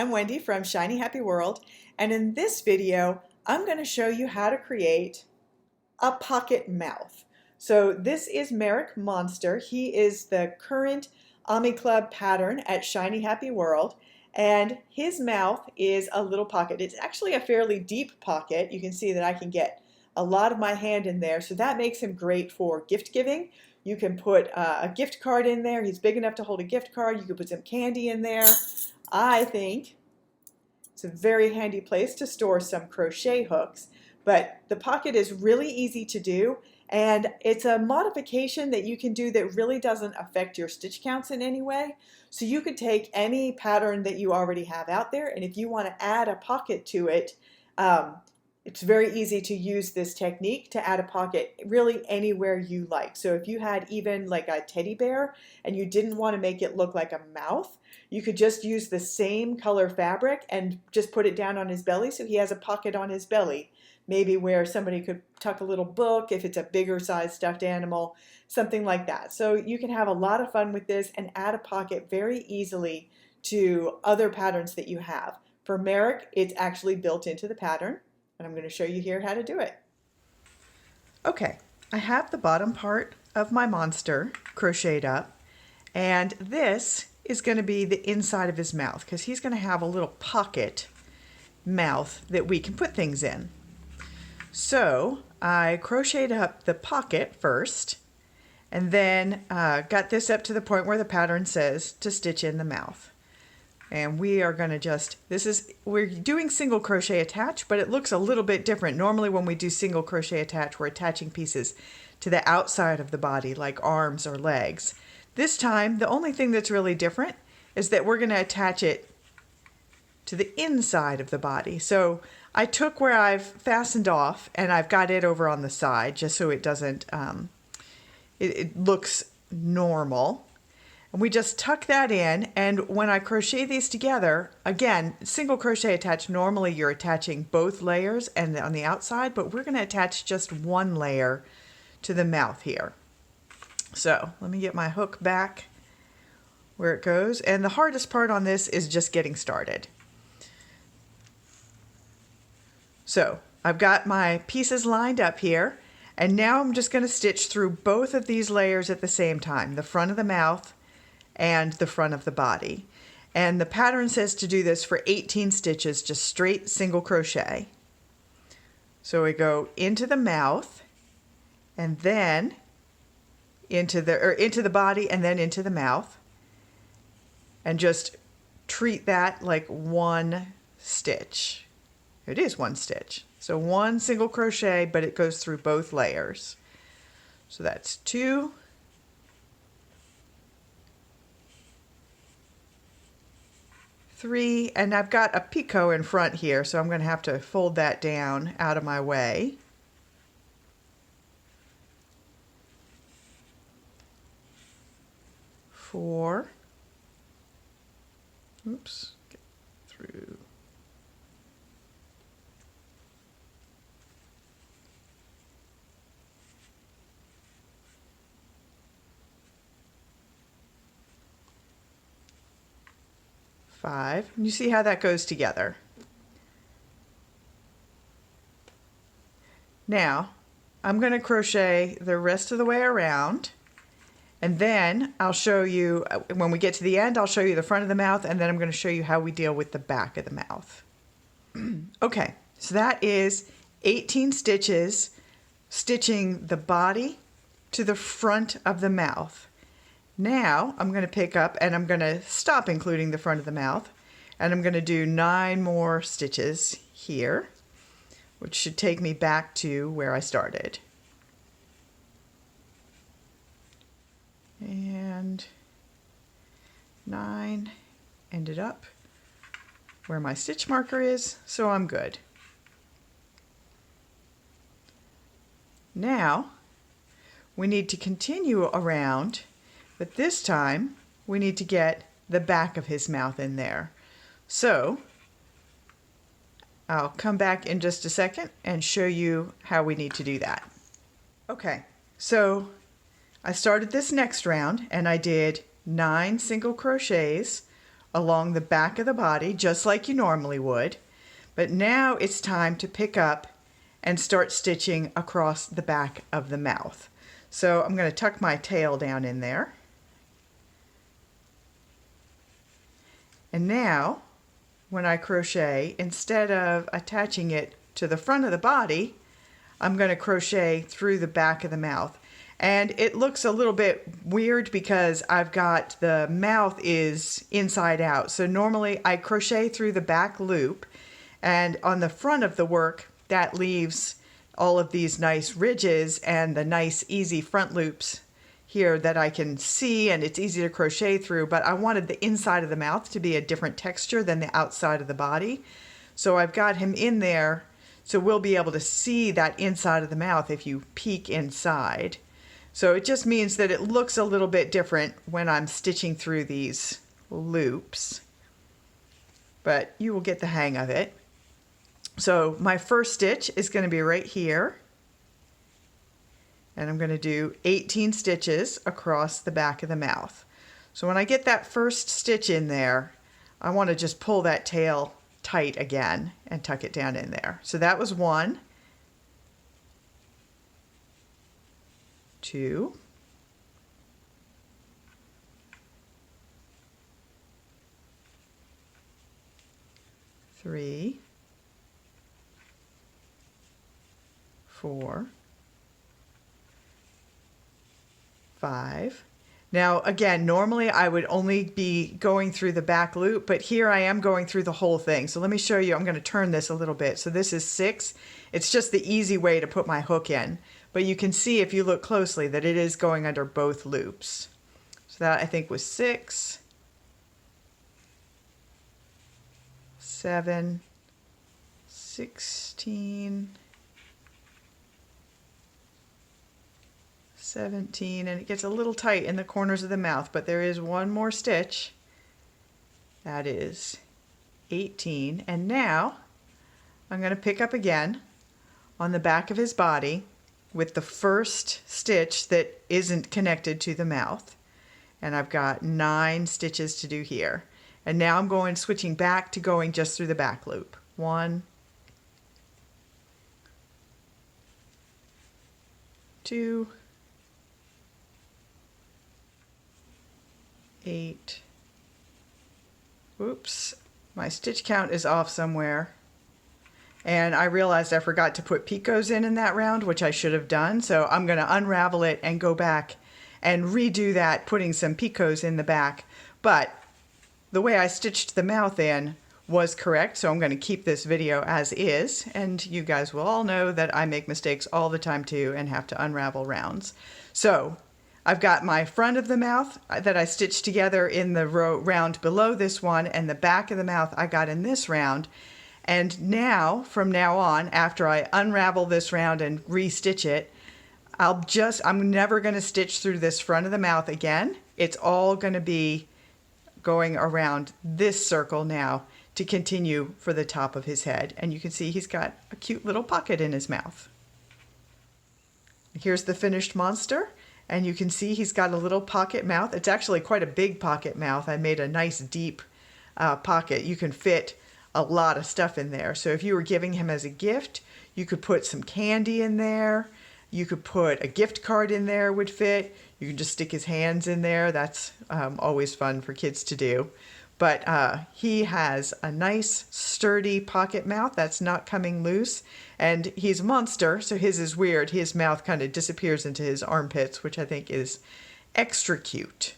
I'm Wendy from Shiny Happy World, and in this video I'm going to show you how to create a pocket mouth. So this is Merrick Monster. He is the current Ami Club pattern at Shiny Happy World, and his mouth is a little pocket. It's actually a fairly deep pocket. You can see that I can get a lot of my hand in there, so that makes him great for gift giving. You can put a gift card in there. He's big enough to hold a gift card. You can put some candy in there. I think it's a very handy place to store some crochet hooks, but the pocket is really easy to do, and it's a modification that you can do that really doesn't affect your stitch counts in any way. So you could take any pattern that you already have out there, and if you want to add a pocket to it, it's very easy to use this technique to add a pocket really anywhere you like. So if you had even like a teddy bear and you didn't want to make it look like a mouth, you could just use the same color fabric and just put it down on his belly so he has a pocket on his belly. Maybe where somebody could tuck a little book if it's a bigger size stuffed animal, something like that. So you can have a lot of fun with this and add a pocket very easily to other patterns that you have. For Merrick, it's actually built into the pattern. And I'm going to show you here how to do it. Okay, I have the bottom part of my monster crocheted up, and this is going to be the inside of his mouth because he's going to have a little pocket mouth that we can put things in. So I crocheted up the pocket first, and then got this up to the point where the pattern says to stitch in the mouth. And we are going to we're doing single crochet attach, but it looks a little bit different. Normally when we do single crochet attach, we're attaching pieces to the outside of the body, like arms or legs. This time, the only thing that's really different is that we're going to attach it to the inside of the body. So I took where I've fastened off, and I've got it over on the side, just so it doesn't, it looks normal. And we just tuck that in, and when I crochet these together, again, single crochet attach, normally you're attaching both layers and on the outside, but we're going to attach just one layer to the mouth here. So let me get my hook back where it goes, and the hardest part on this is just getting started. So I've got my pieces lined up here, and now I'm just going to stitch through both of these layers at the same time, the front of the mouth and the front of the body. And the pattern says to do this for 18 stitches, just straight single crochet. So we go into the mouth, and then into the body, and then into the mouth, and just treat that like one stitch. It is one stitch. So one single crochet, but it goes through both layers. So that's 2, 3, and I've got a picot in front here, so I'm going to have to fold that down out of my way. 4, oops, get through. 5, and you see how that goes together. Now I'm going to crochet the rest of the way around, and then I'll show you, when we get to the end, I'll show you the front of the mouth, and then I'm going to show you how we deal with the back of the mouth. Okay, so that is 18 stitches stitching the body to the front of the mouth. Now I'm going to pick up, and I'm going to stop including the front of the mouth, and I'm going to do 9 more stitches here, which should take me back to where I started. And 9 ended up where my stitch marker is, so I'm good. Now we need to continue around, but this time we need to get the back of his mouth in there. So I'll come back in just a second and show you how we need to do that. Okay, so I started this next round and I did 9 single crochets along the back of the body, just like you normally would. But now it's time to pick up and start stitching across the back of the mouth. So I'm going to tuck my tail down in there. And now, when I crochet, instead of attaching it to the front of the body, I'm going to crochet through the back of the mouth. And it looks a little bit weird because I've got the mouth is inside out. So normally I crochet through the back loop, and on the front of the work that leaves all of these nice ridges and the nice easy front loops here that I can see, and it's easy to crochet through, but I wanted the inside of the mouth to be a different texture than the outside of the body. So I've got him in there, so we'll be able to see that inside of the mouth if you peek inside. So it just means that it looks a little bit different when I'm stitching through these loops, but you will get the hang of it. So my first stitch is going to be right here, and I'm going to do 18 stitches across the back of the mouth. So when I get that first stitch in there, I want to just pull that tail tight again and tuck it down in there. So that was 1, 2, 3, 4, 5. Now again, normally I would only be going through the back loop, but here I am going through the whole thing. So let me show you. I'm going to turn this a little bit. So this is 6. It's just the easy way to put my hook in, but you can see if you look closely that it is going under both loops. So that I think was 6, 7, 16, 17, and it gets a little tight in the corners of the mouth, but there is one more stitch. That is 18, and now I'm going to pick up again on the back of his body with the first stitch that isn't connected to the mouth, and I've got 9 stitches to do here. And now I'm switching back to going just through the back loop. 1, 2, 8. Whoops, my stitch count is off somewhere. And I realized I forgot to put picots in that round, which I should have done. So I'm going to unravel it and go back and redo that, putting some picots in the back. But the way I stitched the mouth in was correct, so I'm going to keep this video as is. And you guys will all know that I make mistakes all the time too and have to unravel rounds. So I've got my front of the mouth that I stitched together in the round below this one, and the back of the mouth I got in this round. And now, from now on, after I unravel this round and re-stitch it, I'm never going to stitch through this front of the mouth again. It's all going to be going around this circle now to continue for the top of his head. And you can see he's got a cute little pocket in his mouth. Here's the finished monster. And you can see he's got a little pocket mouth. It's actually quite a big pocket mouth. I made a nice deep pocket. You can fit a lot of stuff in there. So if you were giving him as a gift, you could put some candy in there. You could put a gift card in there, would fit. You can just stick his hands in there. That's always fun for kids to do. But he has a nice sturdy pocket mouth that's not coming loose, and he's a monster, so his is weird. His mouth kind of disappears into his armpits, which I think is extra cute.